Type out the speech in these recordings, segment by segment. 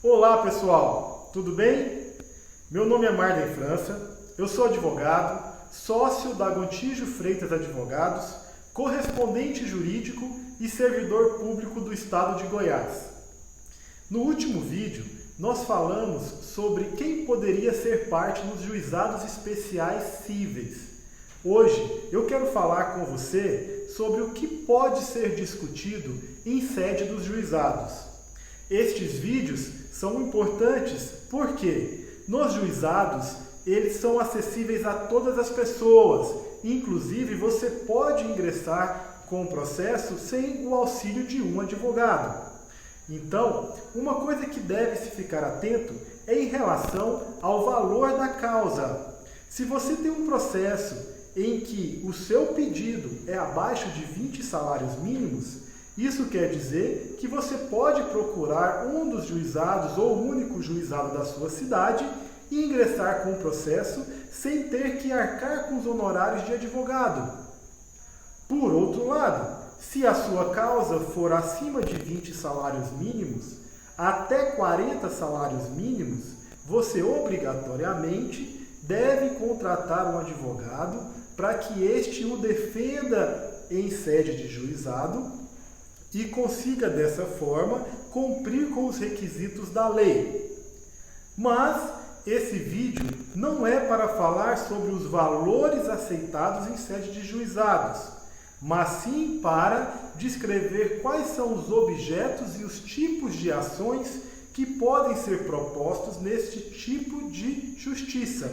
Olá pessoal, tudo bem? Meu nome é Marden França, eu sou advogado, sócio da Gontijo Freitas Advogados, correspondente jurídico e servidor público do estado de Goiás. No último vídeo, nós falamos sobre quem poderia ser parte nos juizados especiais cíveis. Hoje eu quero falar com você sobre o que pode ser discutido em sede dos juizados. Estes vídeos são importantes porque nos juizados eles são acessíveis a todas as pessoas, inclusive você pode ingressar com o processo sem o auxílio de um advogado. Então, uma coisa que deve-se ficar atento é em relação ao valor da causa. Se você tem um processo em que o seu pedido é abaixo de 20 salários mínimos, isso quer dizer que você pode procurar um dos juizados ou o único juizado da sua cidade e ingressar com o processo sem ter que arcar com os honorários de advogado. Por outro lado, se a sua causa for acima de 20 salários mínimos, até 40 salários mínimos, você obrigatoriamente deve contratar um advogado para que este o defenda em sede de juizado e consiga, dessa forma, cumprir com os requisitos da lei. Mas esse vídeo não é para falar sobre os valores aceitados em sede de juizados, mas sim para descrever quais são os objetos e os tipos de ações que podem ser propostos neste tipo de justiça.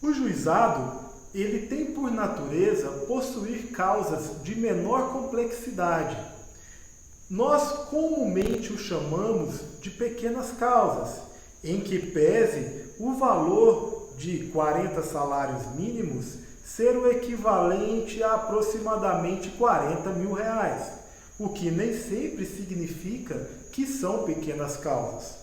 O juizado, ele tem por natureza possuir causas de menor complexidade. Nós comumente o chamamos de pequenas causas, em que pese o valor de 40 salários mínimos ser o equivalente a aproximadamente 40 mil reais, o que nem sempre significa que são pequenas causas.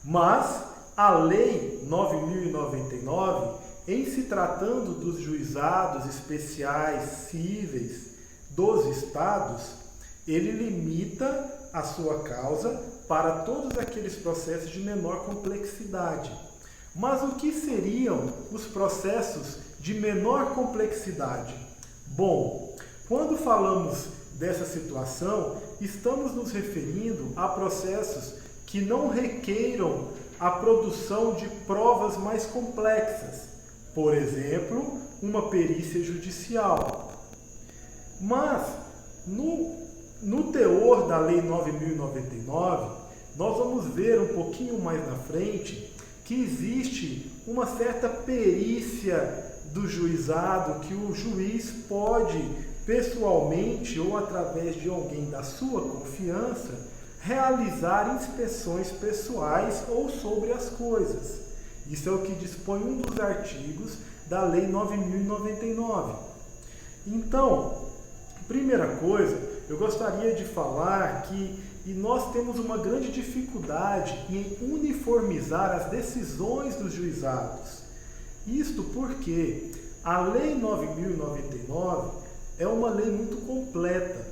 Mas a Lei 9.099, em se tratando dos juizados especiais cíveis dos estados, ele limita a sua causa para todos aqueles processos de menor complexidade. Mas o que seriam os processos de menor complexidade? Bom, quando falamos dessa situação, estamos nos referindo a processos que não requeiram a produção de provas mais complexas. Por exemplo, uma perícia judicial. Mas, no teor da Lei 9.099, nós vamos ver um pouquinho mais na frente que existe uma certa perícia do juizado que o juiz pode, pessoalmente ou através de alguém da sua confiança, realizar inspeções pessoais ou sobre as coisas. Isso é o que dispõe um dos artigos da Lei 9.099. Então, primeira coisa, eu gostaria de falar que nós temos uma grande dificuldade em uniformizar as decisões dos juizados. Isto porque a Lei 9.099 é uma lei muito completa.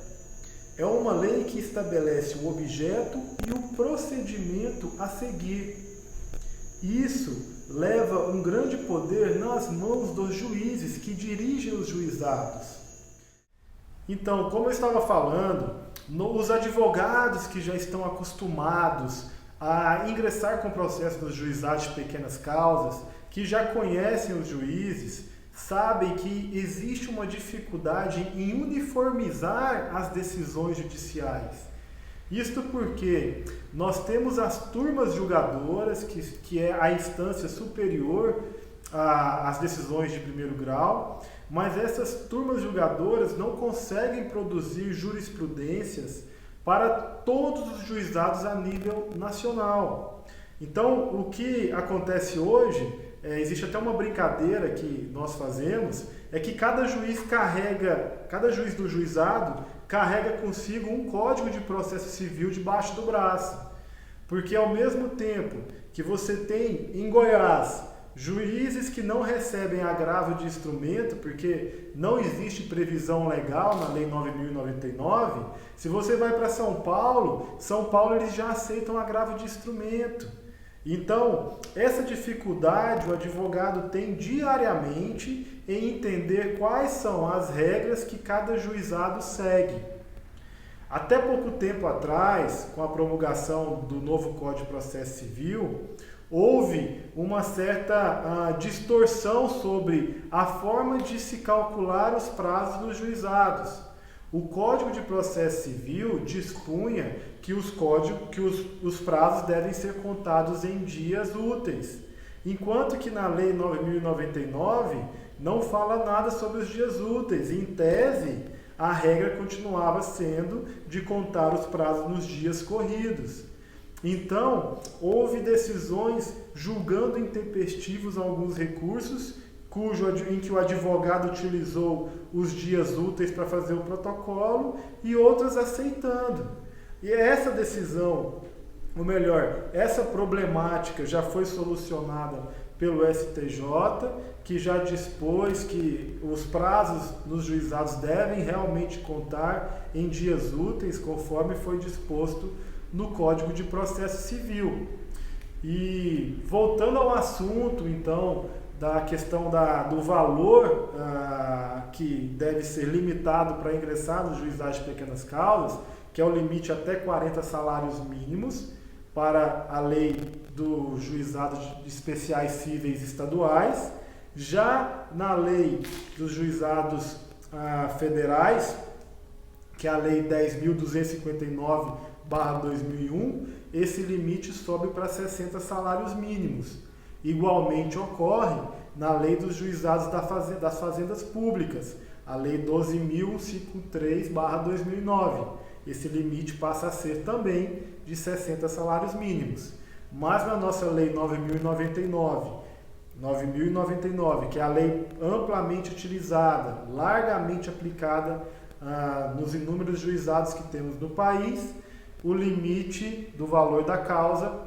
É uma lei que estabelece o objeto e o procedimento a seguir. Isso leva um grande poder nas mãos dos juízes que dirigem os juizados. Então, como eu estava falando, os advogados que já estão acostumados a ingressar com o processo dos juizados de pequenas causas, que já conhecem os juízes, sabem que existe uma dificuldade em uniformizar as decisões judiciais. Isto porque nós temos as turmas julgadoras, que é a instância superior às decisões de primeiro grau, mas essas turmas julgadoras não conseguem produzir jurisprudências para todos os juizados a nível nacional. Então, o que acontece hoje, existe até uma brincadeira que nós fazemos, é que cada juiz do juizado carrega consigo um código de processo civil debaixo do braço. Porque ao mesmo tempo que você tem em Goiás juízes que não recebem agravo de instrumento, porque não existe previsão legal na Lei 9.099, se você vai para São Paulo eles já aceitam agravo de instrumento. Então, essa dificuldade o advogado tem diariamente em entender quais são as regras que cada juizado segue. Até pouco tempo atrás, com a promulgação do novo Código de Processo Civil, houve uma certa distorção sobre a forma de se calcular os prazos dos juizados. O Código de Processo Civil dispunha que os prazos devem ser contados em dias úteis, enquanto que na Lei 9.099 não fala nada sobre os dias úteis. Em tese, a regra continuava sendo de contar os prazos nos dias corridos. Então, houve decisões julgando intempestivos alguns recursos, em que o advogado utilizou os dias úteis para fazer o protocolo, e outras aceitando. E essa decisão, ou melhor, essa problemática já foi solucionada pelo STJ, que já dispôs que os prazos nos juizados devem realmente contar em dias úteis, conforme foi disposto no Código de Processo Civil. E voltando ao assunto, então, da questão do valor que deve ser limitado para ingressar no juizado de pequenas causas, que é o limite até 40 salários mínimos para a lei do juizado de especiais cíveis estaduais. Já na lei dos juizados federais, que é a lei 10.259/2001, esse limite sobe para 60 salários mínimos. Igualmente ocorre na lei dos juizados das fazendas públicas, a lei 12.153/2009. Esse limite passa a ser também de 60 salários mínimos. Mas na nossa lei 9.099, que é a lei amplamente utilizada, largamente aplicada nos inúmeros juizados que temos no país, o limite do valor da causa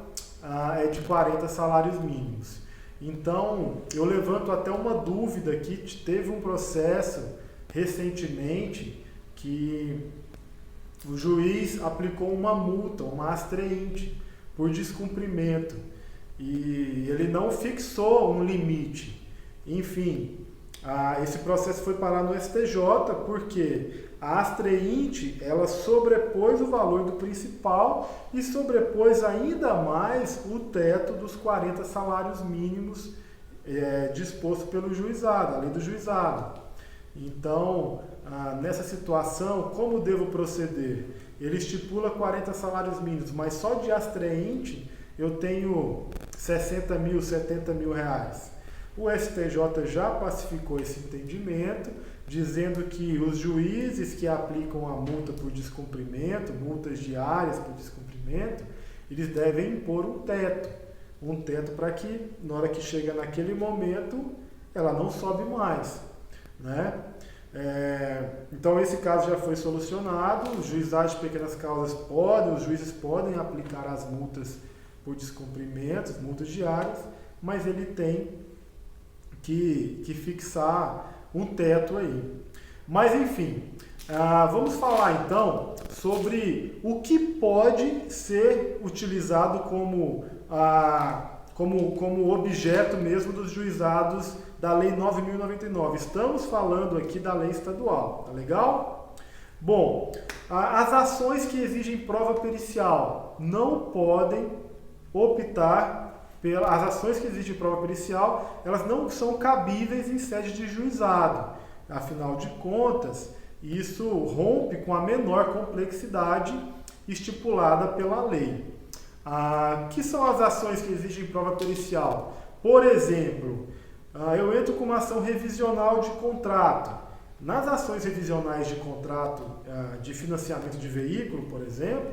é de 40 salários mínimos. Então, eu levanto até uma dúvida aqui. Teve um processo recentemente que o juiz aplicou uma multa, uma astreinte, por descumprimento, e ele não fixou um limite. Enfim, esse processo foi parar no STJ porque a astreinte, ela sobrepôs o valor do principal e sobrepôs ainda mais o teto dos 40 salários mínimos disposto pelo juizado, a lei do juizado. Então, nessa situação, como devo proceder? Ele estipula 40 salários mínimos, mas só de astreinte eu tenho 60 mil, 70 mil reais. O STJ já pacificou esse entendimento, dizendo que os juízes que aplicam a multa por descumprimento, multas diárias por descumprimento, eles devem impor um teto para que, na hora que chega naquele momento, ela não sobe mais, né? Então esse caso já foi solucionado. Os juizados de pequenas causas os juízes podem aplicar as multas por descumprimentos, multas diárias, mas ele tem que fixar um teto aí. Mas enfim, vamos falar então sobre o que pode ser utilizado como objeto mesmo dos juizados da Lei 9.099. Estamos falando aqui da lei estadual, tá legal? Bom, as ações que exigem prova pericial não podem optar as ações que exigem prova pericial, elas não são cabíveis em sede de juizado. Afinal de contas, isso rompe com a menor complexidade estipulada pela lei. Que são as ações que exigem prova pericial? Por exemplo, eu entro com uma ação revisional de contrato. Nas ações revisionais de contrato de financiamento de veículo, por exemplo,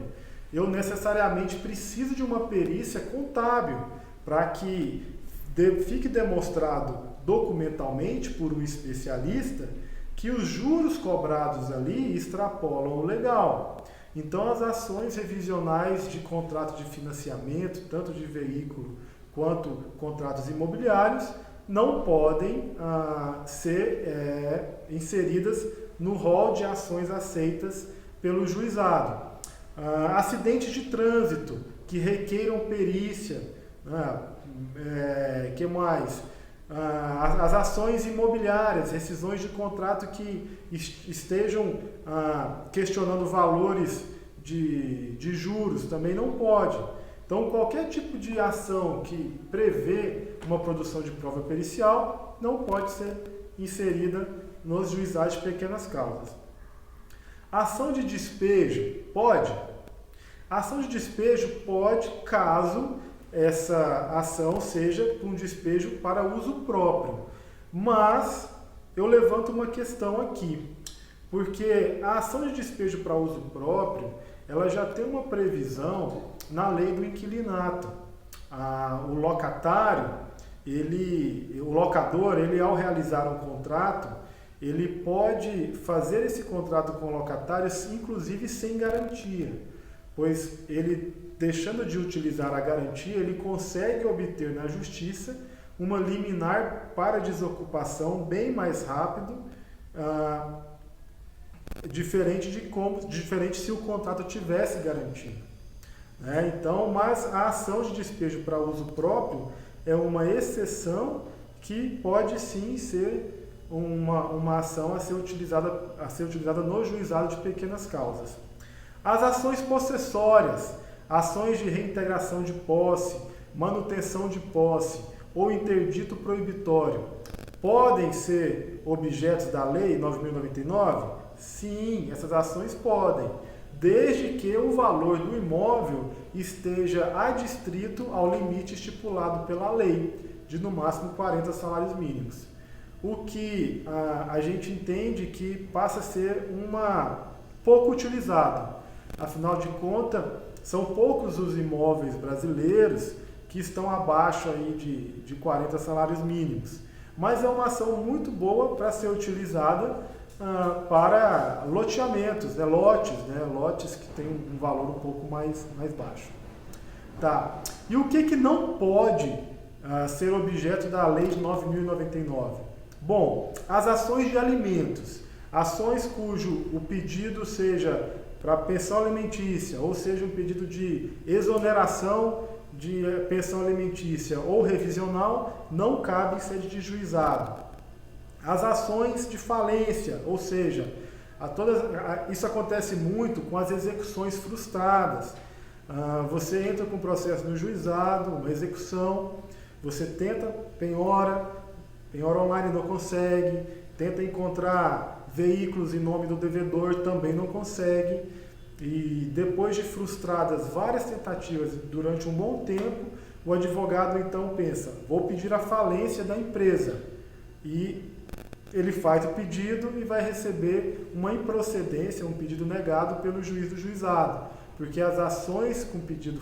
eu necessariamente preciso de uma perícia contábil para que fique demonstrado documentalmente por um especialista que os juros cobrados ali extrapolam o legal. Então, as ações revisionais de contrato de financiamento, tanto de veículo quanto contratos imobiliários, não podem ser inseridas no rol de ações aceitas pelo juizado. Acidentes de trânsito que requeiram perícia, que mais? As ações imobiliárias, rescisões de contrato que estejam questionando valores de juros, também não pode. Então, qualquer tipo de ação que prevê uma produção de prova pericial não pode ser inserida nos juizados de pequenas causas. Ação de despejo pode? A ação de despejo pode, caso essa ação seja um despejo para uso próprio. Mas eu levanto uma questão aqui, porque a ação de despejo para uso próprio, ela já tem uma previsão na lei do inquilinato. O locatário, o locador, ao realizar um contrato, ele pode fazer esse contrato com o locatário, inclusive sem garantia, pois ele, deixando de utilizar a garantia, ele consegue obter na justiça uma liminar para desocupação bem mais rápido, diferente se o contrato tivesse garantia. Então, mas a ação de despejo para uso próprio é uma exceção que pode sim ser uma ação a ser utilizada no juizado de pequenas causas. As ações possessórias, ações de reintegração de posse, manutenção de posse ou interdito proibitório, podem ser objetos da Lei 9.099? Sim, essas ações podem, desde que o valor do imóvel esteja adstrito ao limite estipulado pela lei, de no máximo 40 salários mínimos. O que a gente entende que passa a ser pouco utilizado. Afinal de contas, são poucos os imóveis brasileiros que estão abaixo aí de 40 salários mínimos. Mas é uma ação muito boa para ser utilizada para loteamentos, lotes que têm um valor um pouco mais baixo. Tá. E o que não pode ser objeto da Lei de 9.099? Bom, as ações de alimentos, ações cujo o pedido seja para pensão alimentícia, ou seja, um pedido de exoneração de pensão alimentícia ou revisional, não cabe em sede de juizado. As ações de falência, ou seja, isso acontece muito com as execuções frustradas. Você entra com um processo no juizado, uma execução, você tenta, penhora online não consegue, tenta encontrar veículos em nome do devedor, também não consegue. E depois de frustradas várias tentativas durante um bom tempo, o advogado então pensa, vou pedir a falência da empresa. E ele faz o pedido e vai receber uma improcedência, um pedido negado pelo juiz do juizado, porque as ações com pedido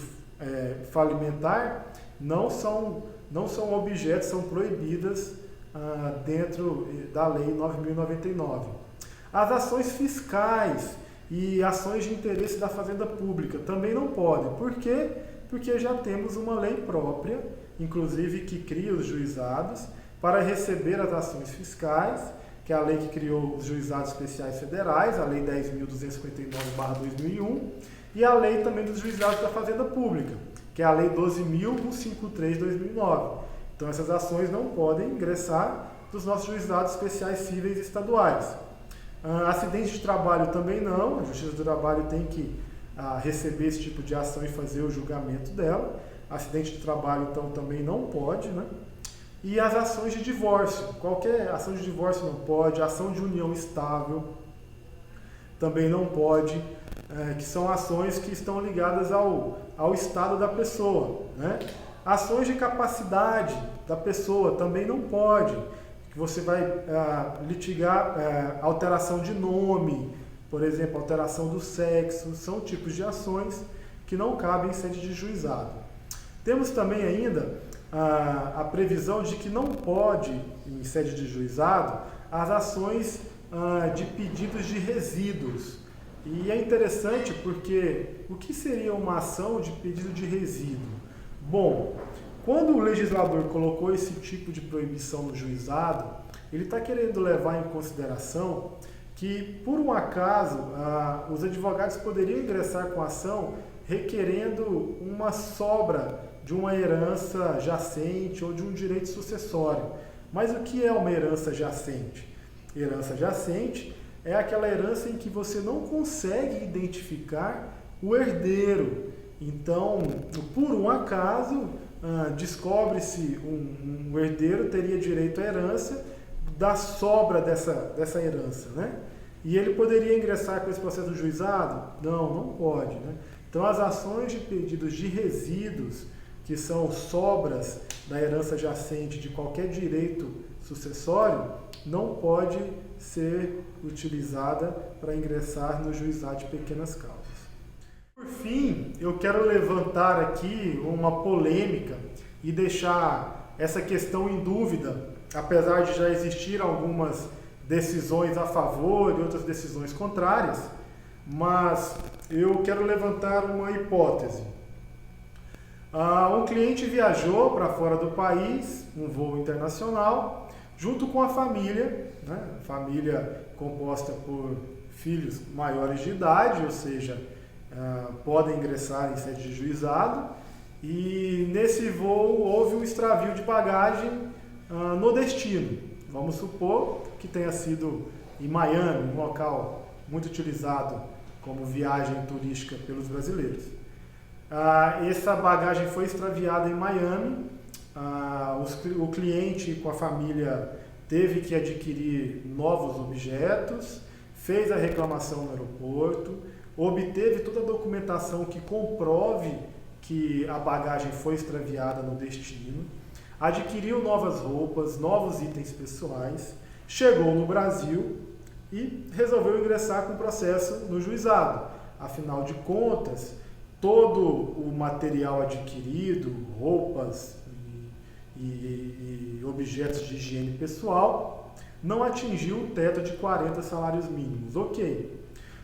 falimentar não são objetos, são proibidas dentro da Lei 9.099. As ações fiscais e ações de interesse da Fazenda Pública também não podem. Por quê? Porque já temos uma lei própria, inclusive que cria os juizados, para receber as ações fiscais, que é a lei que criou os juizados especiais federais, a Lei 10.259/2001, e a lei também dos juizados da Fazenda Pública, que é a Lei 12.153/2009. Então essas ações não podem ingressar dos nossos juizados especiais cíveis estaduais. Acidente de trabalho também não, a Justiça do Trabalho tem que receber esse tipo de ação e fazer o julgamento dela. Acidente de trabalho então também não pode, né? E as ações de divórcio, qualquer ação de divórcio não pode, ação de união estável também não pode, que são ações que estão ligadas ao estado da pessoa, né? Ações de capacidade da pessoa também não pode, que você vai litigar alteração de nome, por exemplo, alteração do sexo, são tipos de ações que não cabem em sede de juizado. Temos também ainda a previsão de que não pode, em sede de juizado, as ações de pedidos de resíduos. E é interessante porque o que seria uma ação de pedido de resíduo? Bom, quando o legislador colocou esse tipo de proibição no juizado, ele está querendo levar em consideração que, por um acaso, os advogados poderiam ingressar com ação requerendo uma sobra de uma herança jacente ou de um direito sucessório. Mas o que é uma herança jacente? Herança jacente é aquela herança em que você não consegue identificar o herdeiro. Então, por um acaso, descobre-se um herdeiro teria direito à herança da sobra dessa herança, né? E ele poderia ingressar com esse processo no juizado? Não pode, né? Então, as ações de pedidos de resíduos, que são sobras da herança jacente de qualquer direito sucessório, não pode ser utilizada para ingressar no juizado de pequenas causas. Por fim, eu quero levantar aqui uma polêmica e deixar essa questão em dúvida, apesar de já existir algumas decisões a favor e outras decisões contrárias, mas eu quero levantar uma hipótese. Um cliente viajou para fora do país, um voo internacional, junto com a família, né? Família composta por filhos maiores de idade, ou seja, podem ingressar em sede de juizado, e nesse voo houve um extravio de bagagem no destino. Vamos supor que tenha sido em Miami, um local muito utilizado como viagem turística pelos brasileiros. Essa bagagem foi extraviada em Miami, o cliente com a família teve que adquirir novos objetos, fez a reclamação no aeroporto, obteve toda a documentação que comprove que a bagagem foi extraviada no destino, adquiriu novas roupas, novos itens pessoais, chegou no Brasil e resolveu ingressar com o processo no juizado. Afinal de contas, todo o material adquirido, roupas e objetos de higiene pessoal, não atingiu o teto de 40 salários mínimos. Ok.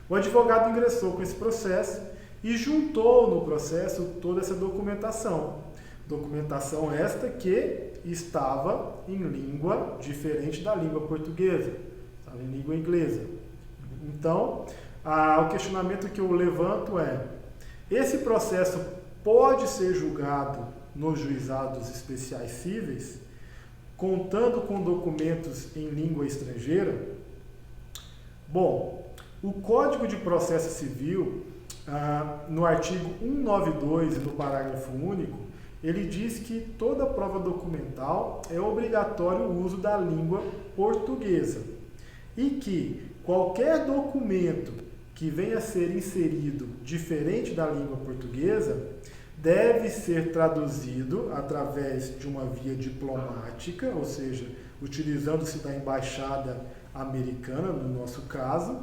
O advogado ingressou com esse processo e juntou no processo toda essa documentação. Documentação esta que estava em língua diferente da língua portuguesa, estava em língua inglesa. Então, o questionamento que eu levanto é: esse processo pode ser julgado nos juizados especiais cíveis, contando com documentos em língua estrangeira? Bom, o Código de Processo Civil, no artigo 192, no parágrafo único, ele diz que toda prova documental é obrigatório o uso da língua portuguesa e que qualquer documento que venha a ser inserido diferente da língua portuguesa deve ser traduzido através de uma via diplomática, ou seja, utilizando-se da embaixada americana, no nosso caso,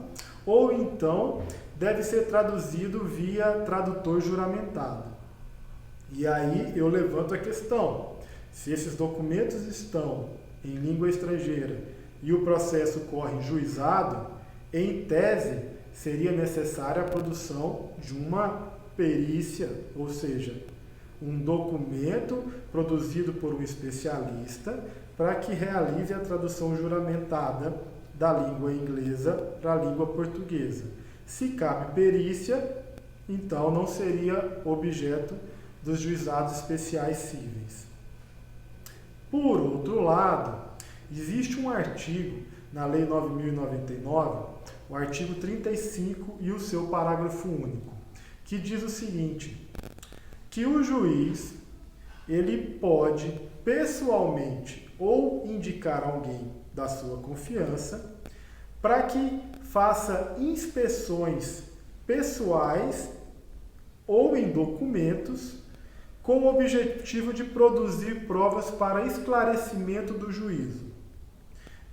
ou então deve ser traduzido via tradutor juramentado. E aí eu levanto a questão: se esses documentos estão em língua estrangeira e o processo corre em juizado, em tese seria necessária a produção de uma perícia, ou seja, um documento produzido por um especialista para que realize a tradução juramentada da língua inglesa para a língua portuguesa. Se cabe perícia, então não seria objeto dos juizados especiais cíveis. Por outro lado, existe um artigo na Lei 9.099, o artigo 35 e o seu parágrafo único, que diz o seguinte: que o juiz ele pode pessoalmente ou indicar alguém da sua confiança para que faça inspeções pessoais ou em documentos com o objetivo de produzir provas para esclarecimento do juízo.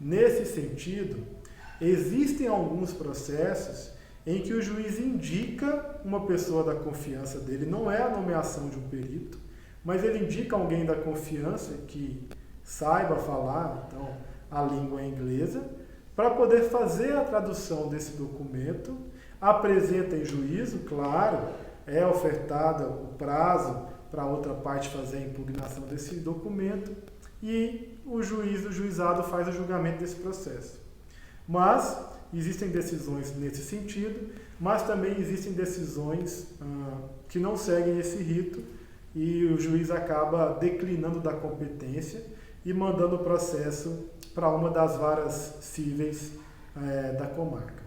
Nesse sentido, existem alguns processos em que o juiz indica uma pessoa da confiança dele, não é a nomeação de um perito, mas ele indica alguém da confiança que saiba falar, então, a língua inglesa, para poder fazer a tradução desse documento, apresenta em juízo, claro, é ofertado o prazo para a outra parte fazer a impugnação desse documento e o juiz do juizado faz o julgamento desse processo. Mas existem decisões nesse sentido, mas também existem decisões que não seguem esse rito e o juiz acaba declinando da competência e mandando o processo para uma das varas cíveis da comarca.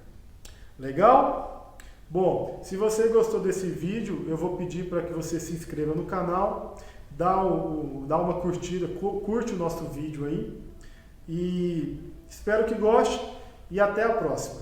Legal? Bom, se você gostou desse vídeo, eu vou pedir para que você se inscreva no canal, dá uma curtida, curte o nosso vídeo aí e espero que goste e até a próxima.